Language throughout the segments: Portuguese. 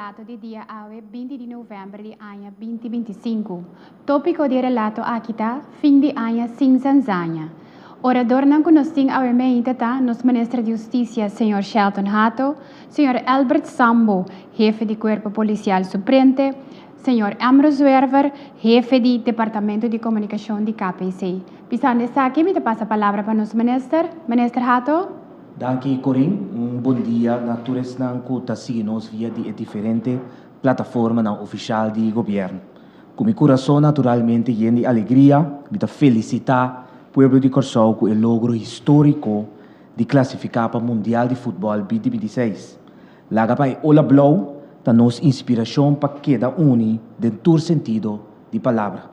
relato de dia 20 de novembro de ano 2025. Tópico de relato aqui está, fim de ano sem Tanzânia. Orador não conhecem ao meio tá, nos ministro de Justiça, Sr. Shelton Hato, Sr. Albert Sambo, jefe de Corpo Policial Suprente, Sr. Ambrose Werver, jefe de Departamento de Comunicação de KPC. Pisando essa aqui, me passa a palavra para nos ministro. Ministro Hato. Danke, Corin. Bom dia. Naturalmente, não está seguindo via de diferente plataforma não oficial de governo. Com meu coração, naturalmente, e de alegria, me felicitar o povo de Corsol com o logro histórico de classificar para o Mundial de Futebol 2026. Laga para Ola Blau, está nos inspiração para cada dentro do sentido de palavra.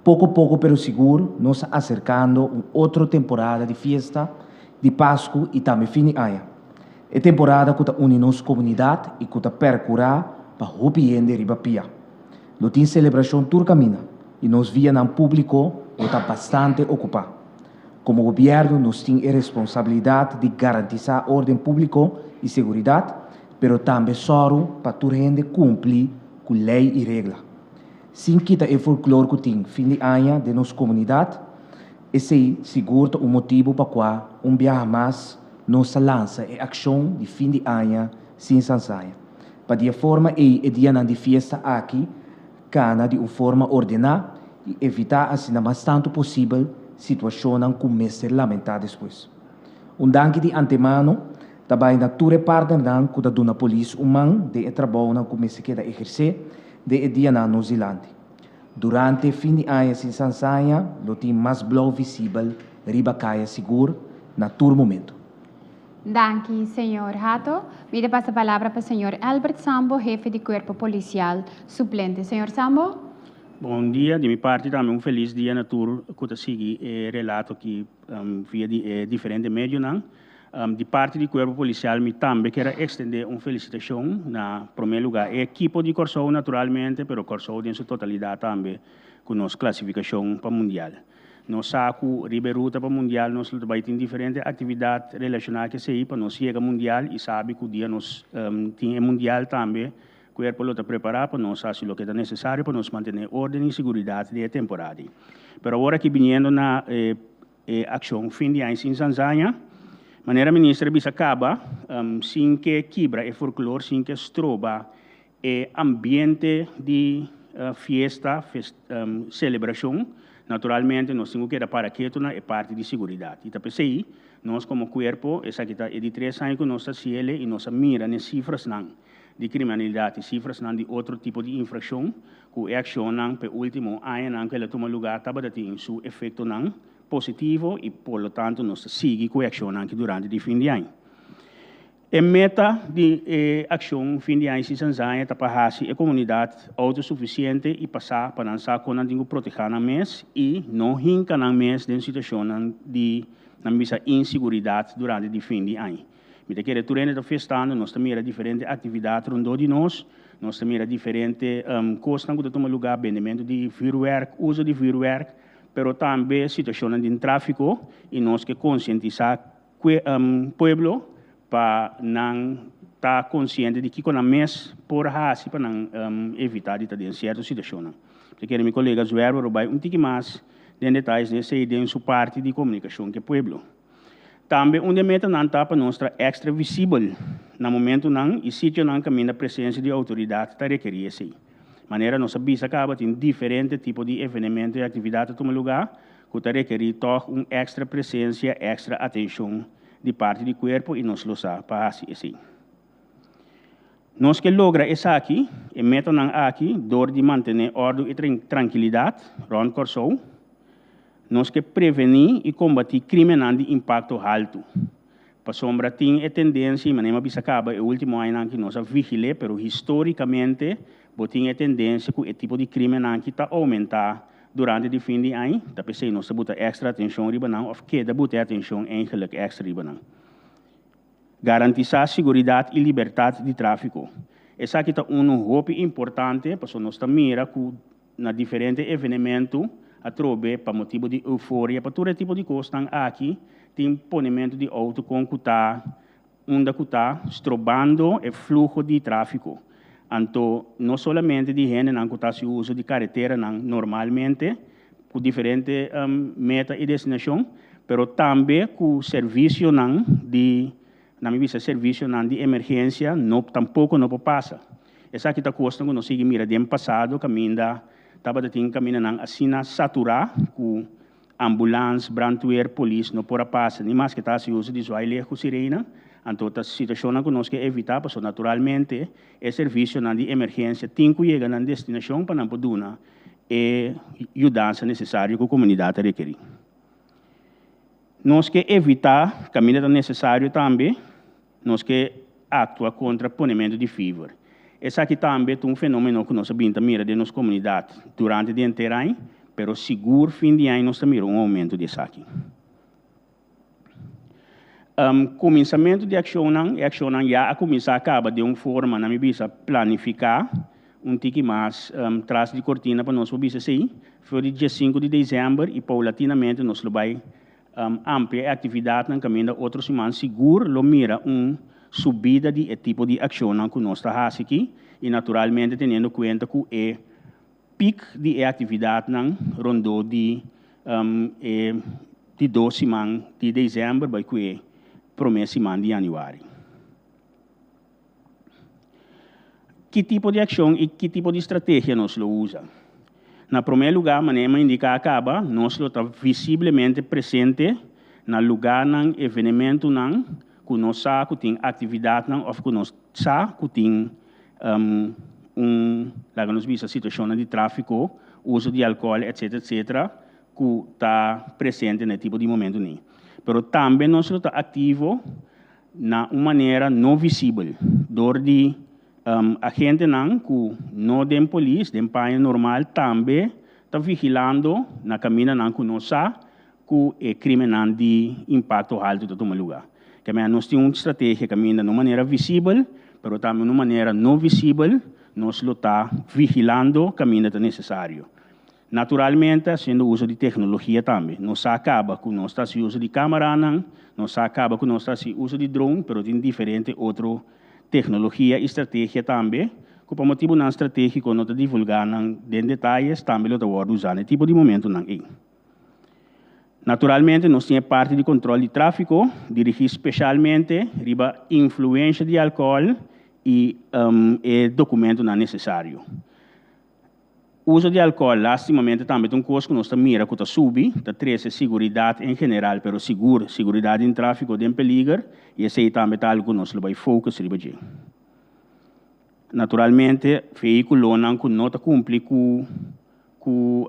Pouco a pouco, pero seguro, nos acercando a uma outra temporada de festa de Páscoa e também fim de ano. É temporada que une nossa comunidade e que percurar para o bem de Ribapia. Não tem celebração turcamina e nós via no público que está bastante ocupado. Como governo, nós temos a responsabilidade de garantir a ordem pública e segurança, mas também só para toda gente cumprir com lei e regra. Sem que o folclore que tem fim de ano de nossa comunidade, esse seguro o motivo para qual viaje mais nossa lança e ação de fim de ano sem Tanzânia. Para de forma e dia de festa aqui, cana de uma forma ordenada e evitar assim bastante possível situação que comece a lamentar depois. Danke de antemano também na tua parte que da dona polícia humana de trabalho que comece a exercer de dia na Nova Zelândia. Durante o fim de ano sem Tanzânia, não tem mais blau visível, riba caia seguro, na todo momento. Danke, Sr. Hato. Me passa a palavra para o Sr. Albert Sambo, jefe de Corpo Policial Suplente. Sr. Sambo? Bom dia, de minha parte também feliz dia na tour que eu segui relato aqui via de diferentes meios. De parte do Corpo Policial, me também quero estender uma felicitação, na primeiro lugar, a equipe de Corsol, naturalmente, mas Corsol em sua totalidade também, com nossa classificação para o Mundial. Nós saco Riberuta para o Mundial, nós também temos diferentes atividades relacionadas com isso, para nós chegar ao Mundial e sabe que o dia nós temos Mundial também, o Corpo está preparado para nós fazer o que é necessário para nós manter ordem e segurança da temporada. Mas agora que vindo na ação fim de ano em Tanzânia, maneira ministra bisa acaba sem que quebra e folclore, sem que estroba ambiente de festa, celebração. Naturalmente, nós temos que dar para que isso é parte de segurança. E também nós como corpo, essa aqui é de 3 anos que nós estamos e nós mira nas cifras de criminalidade, cifras de outro tipo de infração, que a ação para o último ano que ela toma lugar, estava tendo seu efeito positivo e, por lo tanto, nós seguimos com a ação durante o fim de ano. A meta de ação fim de ano em Tanzânia é para a comunidade autossuficiente e passar para lançar com a proteger na mês e não rinca na mês de situação de insegurança durante o fim de ano. Me quero durante a festa, nós temos diferentes atividades rondou de nós temos diferentes coisas que tomam lugar, vendimento de firework, uso de firework, pero também situação de tráfico e nós que conscientizar o povo para não estar consciente de que com a mês por raça para não evitar de estar em certa situação. Eu quero meu colega Zuero vai pouco mais de detalhes nessa ideia em sua parte de comunicação que o povo. Também onde meta não está para nós extra visível no momento não e sítio não caminha a presença de autoridade está requerir assim. Maneira nossa bisa acaba tem diferentes tipos de eventos e atividades que tomam lugar, que requerir uma extra presença, extra atenção de parte do corpo e nós lo sabe para assim. Nós que logra essa aqui, e meta não aqui, dor de manter ordem e tranquilidade, Ron Corsol, nós que prevenir e combater crime de impacto alto. Para sombra tem a tendência, mas não bisa acaba, o último ano que nós vigilamos, pero historicamente tem a tendência que o tipo de crime que está aumentar durante o fim de ano, da pessoa nós botar extra atenção riba não, ou que da botar atenção eigenlijk extra riba não. Garantir a segurança e liberdade de tráfico. Essa aqui está hope importante, para nós mira que na diferentes eventos a trobe para motivo de euforia, para todo tipo de coisa aqui tem ponimento de auto com que está estrobando o fluxo de tráfico. Então, não somente de gente que está uso de carretera normalmente, com diferentes meta e destinação, mas também com serviço de emergência, tampouco não passa. Essa aqui está costa que nós seguimos mira de passado, caminha, estava tendo caminho assim saturar com ambulância, brandweer, polícia, não pode passar, nem mais que está se usa de zoaile com sirena. Então, a situação que nós queremos evitar, porque naturalmente, o serviço de emergência tem que chegar na destinação para não poder dar a ajuda necessária que a comunidade requer. Nós queremos evitar o caminho necessário também, nós queremos atuar contra o ponimento de fever. Esse aqui também é um fenômeno que nós sabemos mira de nossa comunidade durante o inteiro ano, mas seguro, fim de ano, nós também um aumento desse aqui. Começamento de ação já a começar acaba de uma forma, na minha vista, planificar tique mais trás de cortina para nós poder sair. Foi o dia 5 de dezembro e paulatinamente nós vai amplia atividade na caminho de outras semanas seguro, lo mira subida de tipo de ação que nós está aqui e naturalmente tendo conta com o pico de atividade na rondo de 2 semanas de dezembro vai que promessa semana de janeiro. Que tipo de ação e que tipo de estratégia nós usa? Na primeiro lugar, maneira indicar acaba, nós está visivelmente presente no lugar ng evento ng que nós sabe que tem atividade ng ou que nós sabe que tem lá nos visa situação de tráfico, uso de álcool, etc, que está presente nesse tipo de momento nem. Pero também nós está ativo na uma maneira não visível, dor de a gente não que não tem polícia, tem pai normal também está vigilando na caminho não que nós sabe que é crime não de impacto alto de todo lugar. Que nós temos uma estratégia caminho de uma maneira visível, mas também de uma maneira não visível, nós está vigilando o caminho que é necessário. Naturalmente, sendo uso de tecnologia também. Nós acaba com nós está se uso de câmera, nós acaba com nós está se uso de drone, mas tem diferente outra tecnologia e estratégia também. Que por motivo não estratégico nós divulgando em detalhes também nós estamos usando tipo de momento não é. Naturalmente, nós temos parte de controle de tráfego, dirigir especialmente riba influência de álcool e documento não necessário. Uso de álcool, lastimamente, também é um custo que nós mira que está subindo, está trazendo segurança em geral, mas segurança em tráfego de peligro, e esse aí também é algo que nós vai focar riba. Naturalmente, veículo não está cumprindo com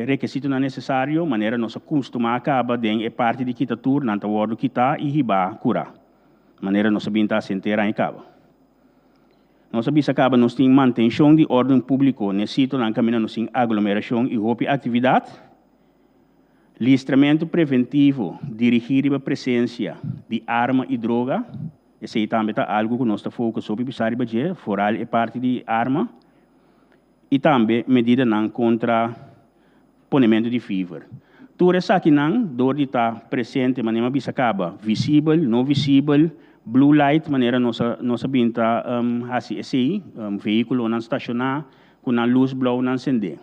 requisito não necessário, maneira nós acostumamos acaba de parte de kita tour, não está word kita e riba curar. Maneira nós sabemos se inteira em cabo. Nós sabemos acaba nós temos manutenção de ordem público, necessito na caminho nós temos aglomeração e roupa atividade, listramento preventivo, dirigir a presença de arma e droga, esse aí também está algo que nós está focando sobre pisar e foral é parte de arma, e também medida não contra ponimento de fever. Tudo isso aqui não, dor de estar presente, maneira bisa acaba, visível, não visível, blue light, maneira nossa binta assim, veículo não estacionar, com a luz blue não acender.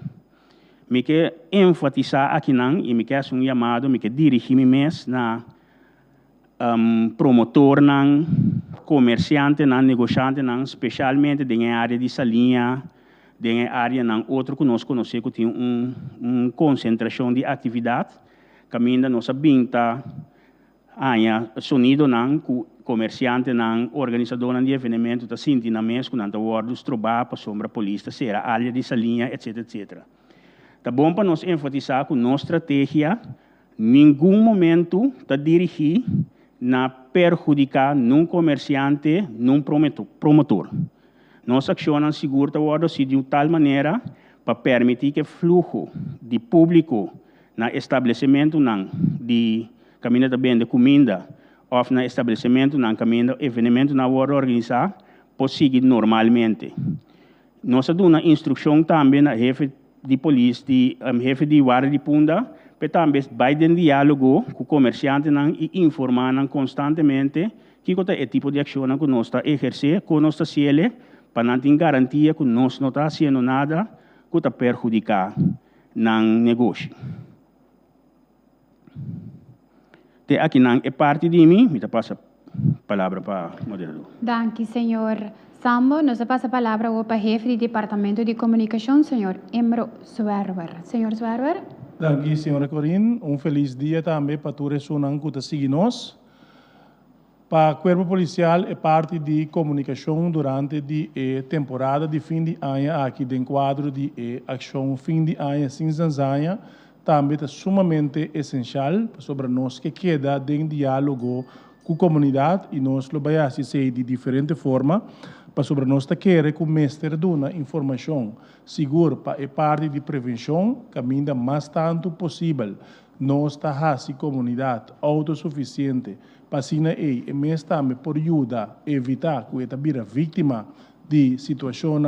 Me quer enfatizar aqui não, e me quer um chamado, me quer dirigir-me mais na promotor não, comerciante não, negociante não, especialmente na área de salinha, na área não, outro que nós conhecemos que tem uma concentração de atividade, caminho da nossa binta, sonido não, comerciante não, organizador de evento, está sentindo na mesa, quando está trabalhando para sombra polícia, será área de salinha, etc. Tá bom para nós enfatizar que nossa estratégia, nenhum momento está dirigir na perjudicar num comerciante, num promotor. Nós accionamos seguro de tal maneira para permitir que o fluxo de público na estabelecimento de caminho de comida ou na estabelecimento na caminho de evento na hora organizar possa normalmente. Nós damos instrução também na jefe de polícia, jefe de guarda de punta, mas também vai em diálogo com o comerciante e informar constantemente que é o tipo de ação que nós está exercendo, que nós está para não ter garantia que nós não está fazendo nada que está perjudicar no negócio. Aqui é parte de mim, me passa a palavra para o moderador. Danke, senhor Sambo. Nos passa a palavra para o chefe do Departamento de Comunicação, senhor Emro Zwerwer. Senhor Zwerwer. Danke, senhora Corinne. Feliz dia também para todos que estão seguindo nós. Para o Corpo Policial é parte de comunicação durante a temporada de fim de ano aqui dentro do quadro de ação fim de ano em Tanzânia. Também é sumamente essencial sobre nós que queda em diálogo com a comunidade e nós lo vai assistir de diferente forma para sobre nós querer que o mestre dona informação segura para a parte de prevenção caminha mais tanto possível nós está a comunidade autossuficiente para sina e mesmo também por ajuda evitar que esta vira vítima de situação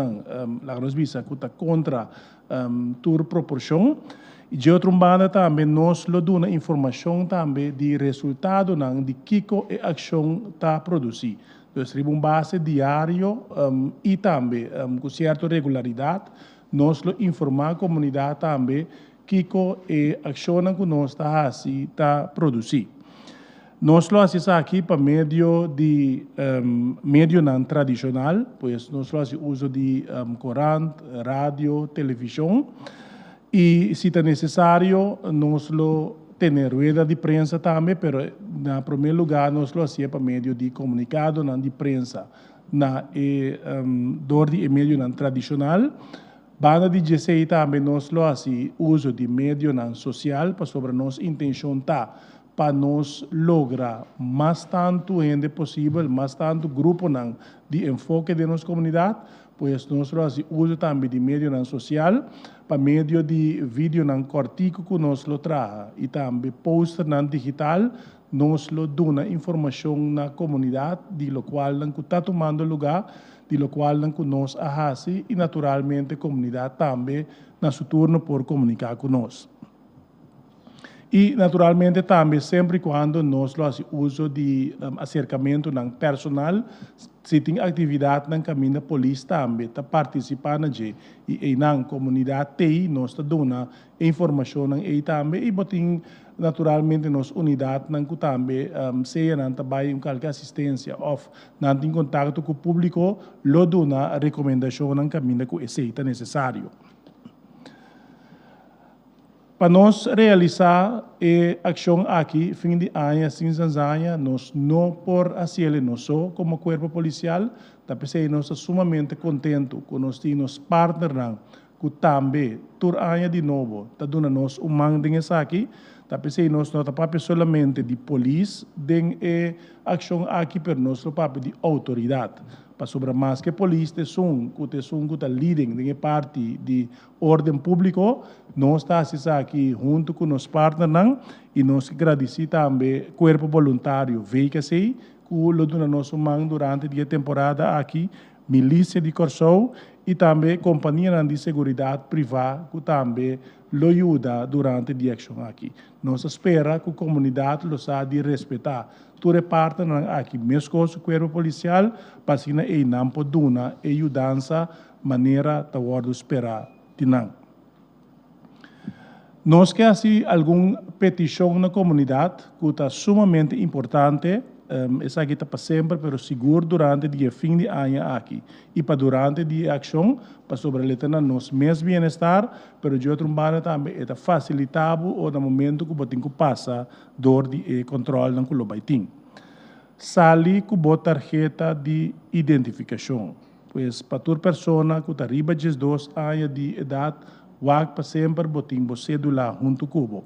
lá nós visa que está contra toda proporção. E de outra banda também nós lo dona informação também de resultado de que a ação está produzindo. Nós temos base diário e também com certa regularidade nós lo informar a comunidade também que a ação que nós está produzindo. Nós lo fazemos aqui para meio de meio não tradicional, pois nós fazemos uso de corante, rádio, televisão. E se é necessário, nós lo temos rueda de prensa também, mas em primeiro lugar nós lo fazemos para meio de comunicado de prensa na dor de meio não tradicional. Banda de GCI também nós lo fazemos uso de meio não social para sobre nossa intenção para nós lograr mais tanto gente possível, mais tanto grupo de enfoque de nossa comunidade, pois nós fazemos uso também de meio não social para meio de vídeo não cortico que nós lo traz e também poster não digital nós lo dona informação na comunidade de lo qual não está tomando lugar de lo qual não nós ahasi e naturalmente a comunidade também na seu turno por comunicar com nós. E, naturalmente, também, sempre quando nós fazemos uso de acercamento personal, se tem atividade na caminho da polícia também, está participando e na comunidade TI, nós está dando informação e também, e botem, naturalmente, nas unidades que também, seja não trabalha em qualquer assistência, ou não tem contato com o público, lo dona recomendação na caminho que é necessário. Para nós realizar a ação aqui, fim de ano, em Tanzânia, nós não por fazer nós só como corpo policial, também nós estamos sumamente contentos com nós temos partners que também, todo ano de novo, está dando nós mando aqui, também nós não estamos somente de polícia, de ação aqui, mas nós estamos de autoridade. Para sobre mais que polícia que está lidando de parte de ordem público, nós estamos aqui junto com os partners e nós agradecemos também o corpo voluntário VKC, que lo dona nosso mão durante a temporada aqui, milícia de Corsou e também companhia de segurança privada que também lo ajuda durante a ação aqui. Nós esperamos que a comunidade lo sabe respeitar. Toda parte aqui, mesmo com o corpo policial, para que não pode dar ajudança maneira de esperar de não. Nós queremos fazer alguma petição na comunidade que está sumamente importante. Essa aqui está para sempre, mas seguro durante o fim de ano aqui. E para durante a ação, para sobreviver nosso mesmo bem-estar, mas de outra maneira também é facilitável ou no momento que você passa dor de controle no que vai ter. Sali com a tarjeta de identificação. Pois para toda pessoa que está arriba de 2 anos de idade, para sempre botar você cédula junto com o.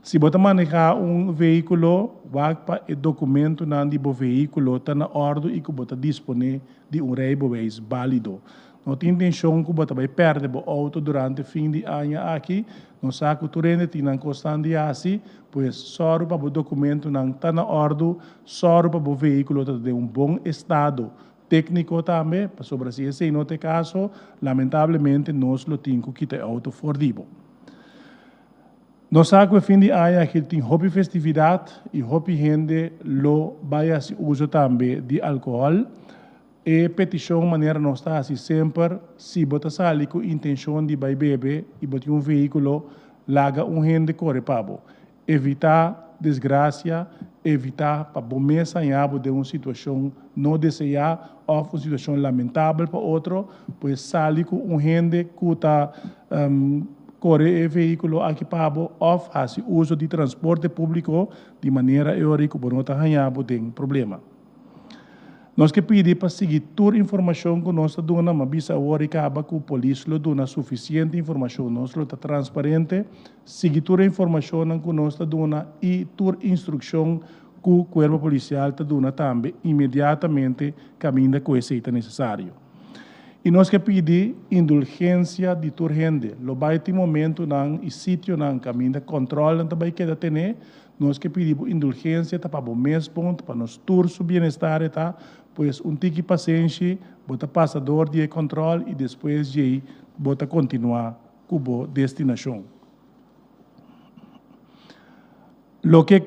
Se você manejar veículo, para o documento do veículo está na ordem e que você dispõe de rebobês válido. Não tem intenção que você vai perder o auto durante o fim de ano aqui, não sabe que o turno tem constante assim, pois só para o documento não está na ordem, só para o veículo está de bom estado técnico também, para sobre esse em outro caso, lamentavelmente, nós lo temos que quitar auto fordivo. Nós sabemos que o fim de ano aqui tem hobby festividade e hobby gente lo vai a uso também de álcool. E petição maneira nós está assim sempre, se bota sali com intenção de vai beber e botar veículo, larga gente corre para evitar desgraça, evitar para bom mesa em abo de uma situação não desejada ou uma situação lamentável para outro, pois sali com gente que está corre e veículo aqui para ou faz uso de transporte público de maneira que não está ganhando tem problema. Nós que pedimos para seguir toda a informação que nós damos, mas bisa agora que a polícia dá suficiente informação, nós está transparente, seguir toda a informação que nós damos e toda a instrução que o corpo policial dá também, imediatamente caminha com esse que é necessário. E nós que pedimos indulgência de toda a gente, lo vai ter momento e sítio não caminha controle também que ter, nós que pedimos indulgência para o mês ponto, para nós todos o bem-estar, pois tique paciente, bota passador de controle e depois de bota continuar com a destinação. Lo que a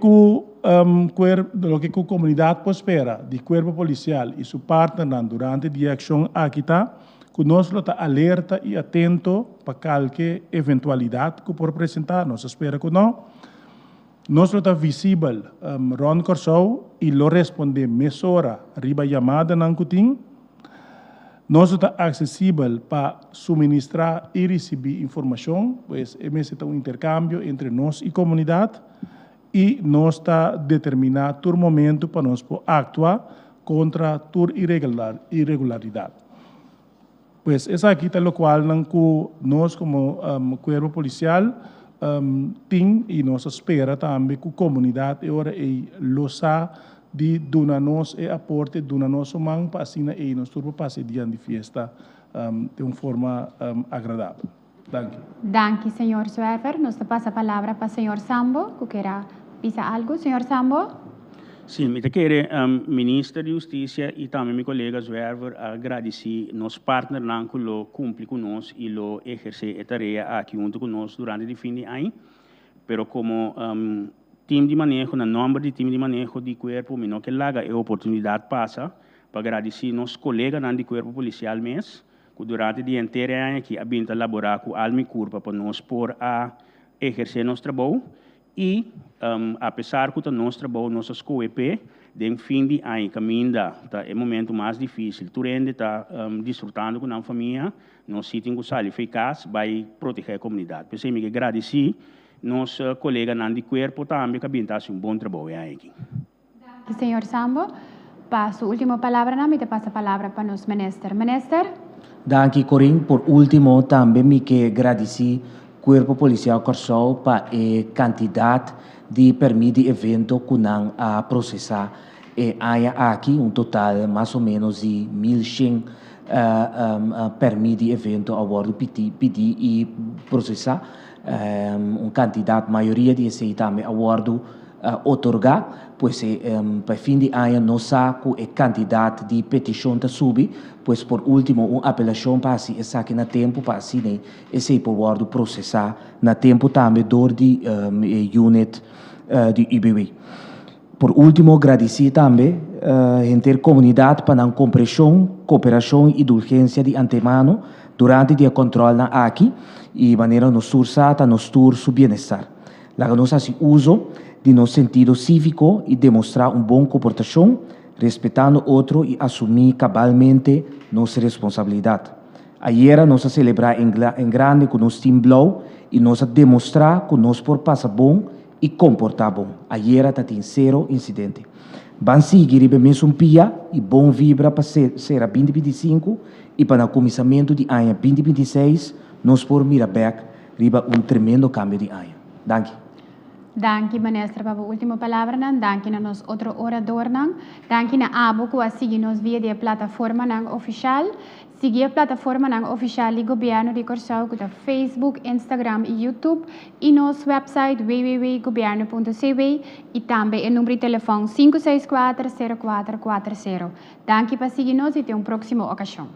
comunidade espera de corpo policial e sua parte durante a ação aqui está, que nós está alerta e atento para qualquer eventualidade que por apresentar, nós espera que não. Nós está visível Ron Corsou e lo responde mesora riba chamada não cutim. Nós está acessível para suministrar e receber informação, pois é um intercâmbio entre nós e comunidade e nós está determinado todo momento para nós actuar contra toda irregularidade. Pois essa aqui é o qual nós como corpo policial tem e nós espera também que a comunidade agora losa de donar-nos e aporte donar-nos mão para assim e nós turbo passe dia de festa de uma forma agradável. Danke. Danke, senhor Zwerver. Nos passa a palavra para o senhor Sambo, que quer dizer algo. Senhor Sambo? Sim, eu quero ministro de Justiça e também meu colega Zwerver agradecer nos partners que lo cumpre conosco e lo exerce a tarefa aqui junto conosco durante o fim de ano. Pero como time de manejo, na número de time de manejo de corpo, não que laga a oportunidade passa para agradecer nos colegas do corpo policial mesmo, que durante o dia inteiro aqui a bem elaborar com alma e curva para nós por a exercer nosso trabalho. E, apesar que o nosso trabalho, nossas COEP, de fim de ano, caminha, é o momento mais difícil. Tu ainda está desfrutando com a família, nós sentimos que o eficaz vai proteger a comunidade. Por isso, eu agradecer nosso colega Nandi Corpo também, que faz bom trabalho aqui. Senhor Sambo, passo a última palavra, não me passa a palavra para nos ministro. Ministro? Danke, Corinne. Por último, também me quero agradecer Corpo Policial Corsou para a quantidade de permite evento que não a processar. E há aqui total mais ou menos de 1.100 permite evento a bordo pedir e processar. Quantidade, maioria de esse também a bordo otorgar, pois para fim de ano não sabe a quantidade de petição que sube, pois por último uma apelação para assim essa aqui na tempo para assim esse por bordo processar na tempo também dor de unit de IBW. Por último agradecer também a comunidade para a compreensão, cooperação e indulgência de antemano durante o dia controle na aqui e maneira nos sursata nos tur su bem-estar. Lá nós assim uso de nosso sentido cívico e demonstrar bom comportação, respeitando outro e assumir cabalmente nossa responsabilidade. Ayer nós celebrar em grande com nosso team Blow e nós demonstrar que nós por passar bom e comportar bom. Ayer tem 0 incidente. Vamos seguir e mesmo pia e bom vibra para ser a 2025 e para o começamento de ano 2026 nós por Mirabec riba tremendo cambio de ano. Danke. Danke, ministro, para a última palavra. Danke a nós outro orador. Danke a abo que assiste-nos via a plataforma oficial. Seguir a plataforma oficial do governo de Corsou, que é Facebook, Instagram e YouTube. E nosso website www.governo.cw e também o número de telefone 564-0440. Danke para seguir-nos e até uma próxima ocasião.